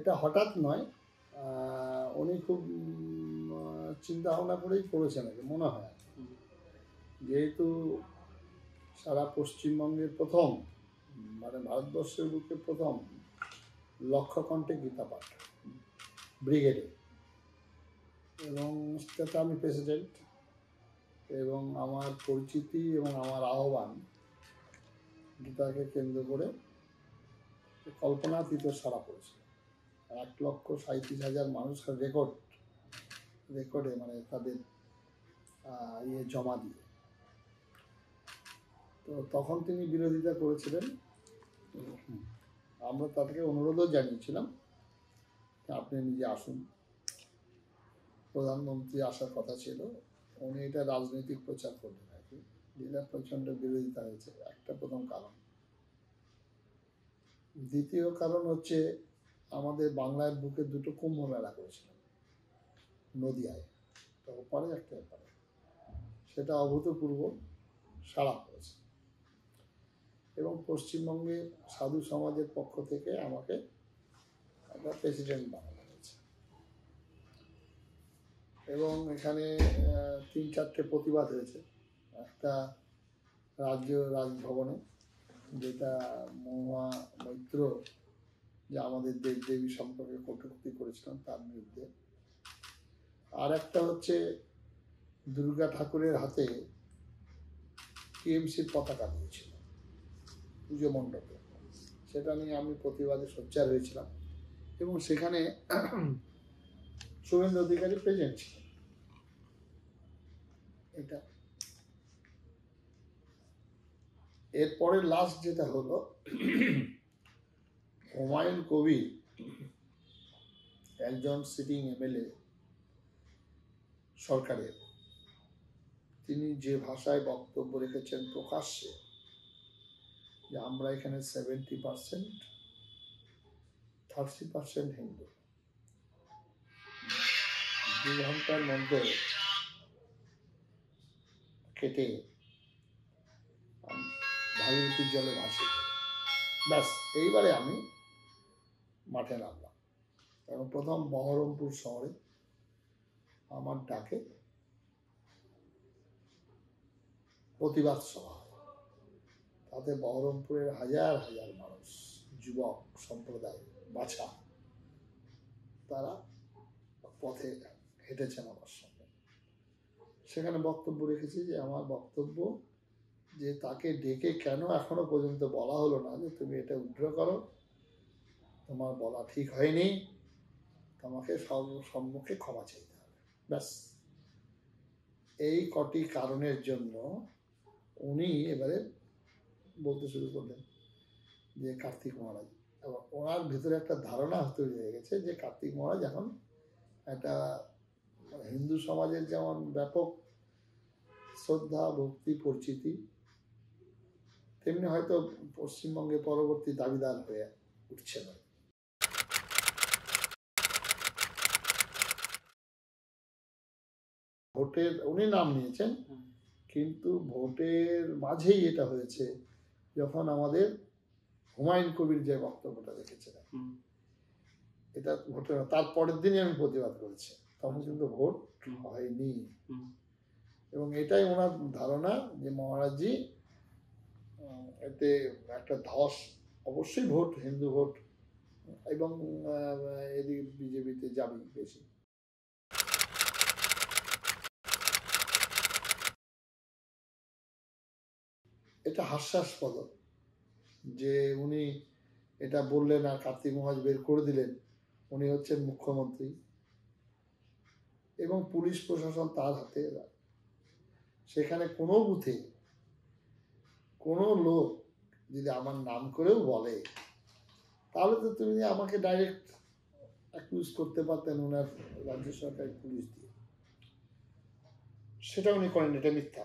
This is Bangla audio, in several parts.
এটা হঠাৎ নয়, উনি খুব চিন্তা ভাবনা করেই করেছেন আর কি, মনে হয়। যেহেতু সারা পশ্চিমবঙ্গের প্রথম, মানে ভারতবর্ষের বুকে প্রথম লক্ষ্যকণ্ঠে গীতা পাঠ ব্রিগেডে, এবং সেটাতে আমি প্রেসিডেন্ট, এবং আমার পরিচিতি এবং আমার আহ্বান গীতাকে কেন্দ্র করে কল্পনাতীত সারা পড়েছে। 1,37,000 মানুষের রেকর্ডে মানে তাদের জমা দিয়ে। তো তখন তিনি বিরোধিতা করেছিলেন। আমরা তাদেরকে অনুরোধও জানিয়েছিলাম আপনি নিজে আসুন, প্রধানমন্ত্রী আসার কথা ছিল, উনি এটা রাজনৈতিক প্রচার করলেন আর কি, যেটা প্রচণ্ড বিরোধিতা হয়েছে। একটা প্রথম কারণ। দ্বিতীয় কারণ হচ্ছে আমাদের বাংলার বুকে দুটো কুম্ভ মেলা করেছিলাম নদিয়ায়, তো ওপারে একটা এপারে, সেটা অভূতপূর্ব সাড়া পড়েছে, এবং পশ্চিমবঙ্গের সাধু সমাজের পক্ষ থেকে আমাকে একটা প্রেসিডেন্ট বানানো হয়েছে, এবং এখানে 3-4টে প্রতিবাদ হয়েছে। একটা রাজভবনে, যেটা মহুয়া মৈত্র যে আমাদের দেবদেবী সম্পর্কে কটূক্তি করেছিলাম তার বিরুদ্ধে। আর একটা হচ্ছে দুর্গা ঠাকুরের হাতে টিএমসির পতাকা দিয়েছিল পুজো মণ্ডপে, সেটা নিয়ে আমি প্রতিবাদে সোচ্চার হয়েছিলাম, এবং সেখানে শুভেন্দু অধিকারী প্রেজেন্ট ছিলেন। এটা এরপরে লাস্ট যেটা হলো, হুমায়ুন কবির একজন সিটিং এমএলএ সরকারের, তিনি যে ভাষায় বক্তব্য রেখেছেন প্রকাশ্যে যে আমরা এখানে 70%, 30% হিন্দু, 2 ঘন্টার মধ্যে কেটে ভাগীরথীর জলে ভাসি। ব্যাস, এইবারে আমি মাঠে নামলাম, এবং প্রথম বহরমপুর শহরে আমার ডাকে প্রতিবাদ সভা, তাতে বহরমপুরের হাজার হাজার মানুষ, যুবক সম্প্রদায় বাছা, তারা পথে হেঁটেছেন আমার সঙ্গে। সেখানে বক্তব্য রেখেছি যে আমার বক্তব্য যে তাকে ডেকে কেন এখনো পর্যন্ত বলা হলো না যে তুমি এটা উইথড্র করো, তোমার বলা ঠিক হয়নি, তোমাকে সর্বসম্মুখে ক্ষমা চাইতে হবে। ব্যাস, এই কটি কারণের জন্য উনি এবারে বলতে শুরু করলেন যে কার্তিক মহারাজ, এবং ওনার ভিতরে একটা ধারণা তৈরি হয়ে গেছে যে কার্তিক মহারাজ এখন একটা হিন্দু সমাজের যেমন ব্যাপক শ্রদ্ধা ভক্তি পরিচিতি, তেমনি হয়তো পশ্চিমবঙ্গে পরবর্তী দাবিদার হয়ে উঠছে না। ভোটের উনি নাম নিয়েছেন, কিন্তু ভোটের মাঝেই এটা হয়েছে, যখন আমাদের হুমায়ুন কবির যে বক্তব্যটা রেখেছিলেন, এটা ভোটের তারপরের দিনই আমি প্রতিবাদ করেছি, তখন কিন্তু ভোট হয়নি। এবং এটাই ওনার ধারণা যে মহারাজজি এতে একটা ধস, অবশ্যই ভোট হিন্দু ভোট, এবং এদিকে বিজেপিতে যাবে বেশি। এটা হাস্যাস্পদ যে উনি এটা বললেন আর কার্তিক মহারাজ বের করে দিলেন। উনি হচ্ছেন মুখ্যমন্ত্রী, এবং পুলিশ প্রশাসন তার হাতে। সেখানে কোনো বুথে কোনো লোক যদি আমার নাম করেও বলে, তাহলে তো তুমি আমাকে ডাইরেক্ট অ্যাকিউজ করতে পারতেন ওনার রাজ্য সরকারের পুলিশ দিয়ে। সেটা উনি করেন, এটা মিথ্যা।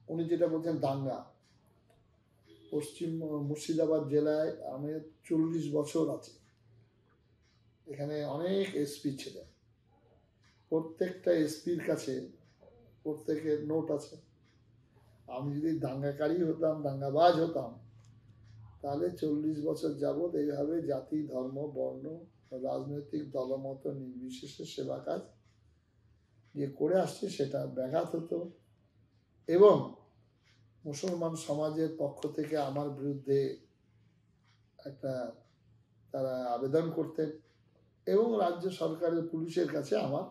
উনি যেটা বলছেন দাঙ্গা, পশ্চিম মুর্শিদাবাদ জেলায় আমি 40 বছর আছে, এখানে অনেক এসপি ছিলেন, প্রত্যেকটা এসপির কাছে প্রত্যেকের নোট আছে। আমি যদি দাঙ্গাকারী হতাম, দাঙ্গাবাজ হতাম, তাহলে 40 বছর যাবৎ এইভাবে জাতি, ধর্ম, বর্ণ, রাজনৈতিক দলমত নির্বিশেষে সেবা কাজ যে করে আসছে সেটা ব্যাঘাত হতো এবং মুসলমান সমাজের পক্ষ থেকে আমার বিরুদ্ধে একটা তারা আবেদন করতেন এবং রাজ্য সরকারের পুলিশের কাছে আমার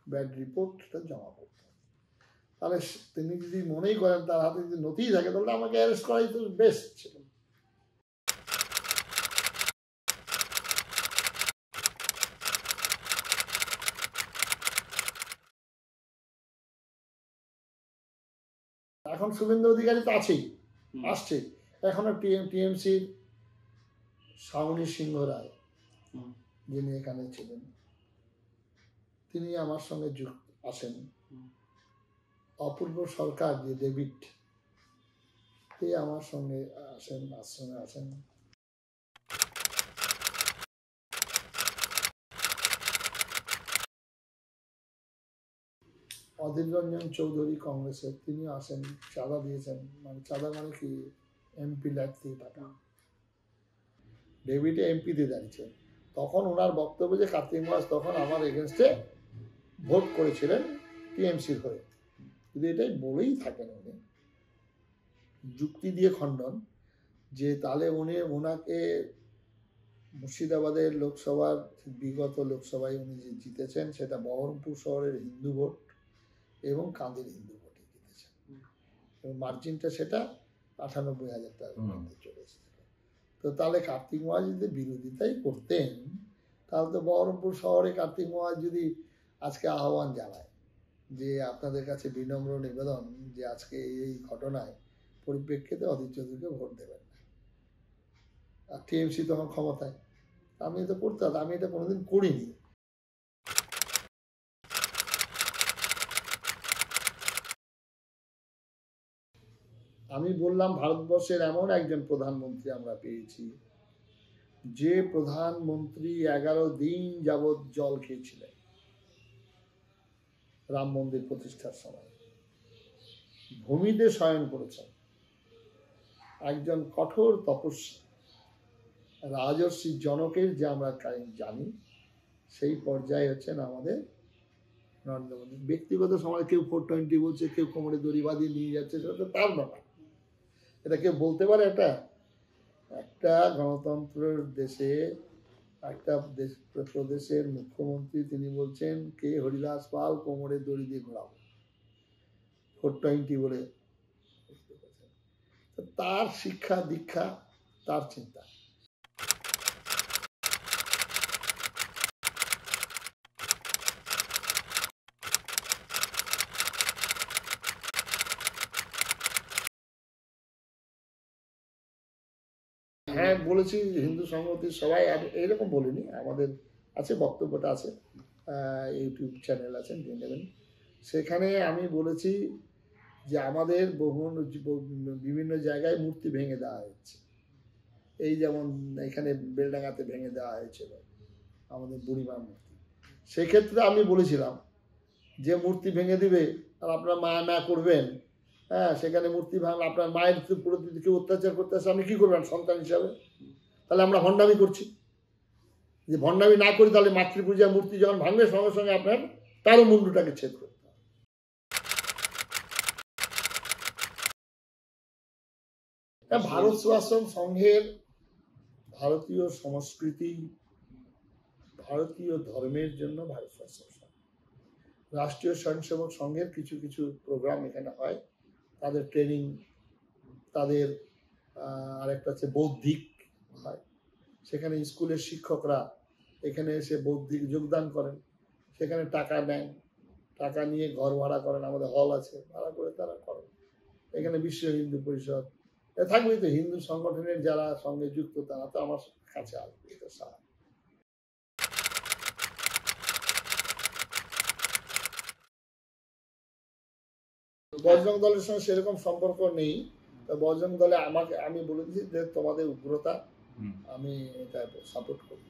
ব্যাড রিপোর্টটা জমা করতেন। তাহলে তিনি যদি মনেই করেন তার হাতে যদি নথি থাকে তাহলে আমাকে অ্যারেস্ট করাই তো বেস্ট ছিল। এখন শুভেন্দু অধিকারী তো আছেই, আসছে। এখনো টিএমসির শাওনী সিংহ রায় যিনি এখানে ছিলেন তিনি আমার সঙ্গে আসেন। অপূর্ব সরকার যে ডেভিড সে আমার সঙ্গে আসেন, আশ্রমে আসেন। অধীর রঞ্জন চৌধুরী কংগ্রেসের, তিনি আসেন, চাঁদা দিয়েছেন। মানে চাঁদা মানে কি, এমপি লাইফ থেকে টাকা। ডেভিডে এমপিতে দাঁড়িয়েছেন। তখন ওনার বক্তব্য যে কার্তিক মাস তখন আমার এগেনস্টে ভোট করেছিলেন টিএমসির হয়ে, কিন্তু এটাই বলেই থাকেন উনি, যুক্তি দিয়ে খণ্ডন, যে তাহলে উনি ওনাকে মুর্শিদাবাদের লোকসভার বিগত লোকসভায় উনি যে জিতেছেন সেটা বহরমপুর শহরের হিন্দু ভোট এবং কাঁদির হিন্দু ভোটে জিতেছেন এবং মার্জিনটা সেটা ৯৮,০০০ টাকার মধ্যে চলে এসেছিল। তো তাহলে কার্তিক মহারাজ যদি বিরোধিতাই করতেন তাহলে তো বহরমপুর শহরে কার্তিক মহারাজ যদি আজকে আহ্বান জানায় যে আপনাদের কাছে বিনম্র নিবেদন যে আজকে এই ঘটনায় পরিপ্রেক্ষিতে অধীর চৌধুরীকে ভোট দেবেন না, আর টিএমসি তখন ক্ষমতায়, আমি এটা করতে হতো। আমি এটা কোনোদিন করিনি। আমি বললাম ভারতবর্ষের এমন একজন প্রধানমন্ত্রী আমরা পেয়েছি যে প্রধানমন্ত্রী 11 দিন যাবৎ জল খেয়েছিলেন রাম মন্দির প্রতিষ্ঠার সময়, ভূমিতে শয়ন করেছেন, একজন কঠোর তপস্বী, রাজর্ষি জনকের যে আমরা জানি সেই পর্যায়ে হচ্ছেন আমাদের নরেন্দ্র মোদী। ব্যক্তিগত সময় কেউ 420 বলছে, কেউ কোমরে দড়ি বাঁধিয়ে নিয়ে যাচ্ছে, সেটা তো তার ব্যাপার। এটা কেউ বলতে পারে? একটা গণতন্ত্রের দেশে একটা প্রদেশের মুখ্যমন্ত্রী তিনি বলছেন কে হরিদাস পাল কোমরে দড়ি দিয়ে ঘোরাবো 420 বলে। তার শিক্ষা দীক্ষা, তার চিন্তা। হ্যাঁ বলেছি হিন্দু সংহতির সবাই, এইরকম বলিনি, আমাদের আছে বক্তব্যটা আছে, ইউটিউব চ্যানেল আছে, নিয়ে নেবেন। সেখানে আমি বলেছি যে আমাদের বিভিন্ন জায়গায় মূর্তি ভেঙে দেওয়া হচ্ছে। এই যেমন এখানে বেলডাঙ্গাতে ভেঙে দেওয়া হয়েছিল আমাদের বুড়িমার মূর্তি। সেক্ষেত্রে আমি বলেছিলাম যে মূর্তি ভেঙে দিবে আর আপনার মায়া করবেন, হ্যাঁ সেখানে মূর্তি ভাঙলে আপনার মায়ের প্রতি কেউ অত্যাচার করতে আসে, আপনি কি করবেন সন্তান হিসাবে? তাহলে আমরা ভণ্ডামি করছি। যে ভণ্ডামি না করি তাহলে মাতৃপূজা মূর্তি যখন ভাঙবে সঙ্গে সঙ্গে আপনার তারও মুন্ডুটাকে ছেদ করতে হবে। ভারত সেবাশ্রম সংঘের ভারতীয় সংস্কৃতি, ভারতীয় ধর্মের জন্য ভারত সেবাশ্রম সংঘ, রাষ্ট্রীয় স্বয়ংসেবক সংঘের কিছু কিছু প্রোগ্রাম এখানে হয়, তাদের ট্রেনিং, তাদের আরেকটা হচ্ছে বৌদ্ধিক হয়, সেখানে স্কুলের শিক্ষকরা এখানে এসে বৌদ্ধিক যোগদান করেন, সেখানে টাকা নেন, টাকা নিয়ে ঘর ভাড়া করেন, আমাদের হল আছে, ভাড়া করে তারা করেন। এখানে বিশ্ব হিন্দু পরিষদ থাকবেই তো, হিন্দু সংগঠনের যারা সঙ্গে যুক্ত তারা তো আমার কাছে আসবে, এটা স্বাভাবিক। বজরং দলের সঙ্গে সেরকম সম্পর্ক নেই। তো বজরং দলে আমি বলে দিচ্ছি যে তোমাদের উগ্রতা আমি এটা সাপোর্ট করি।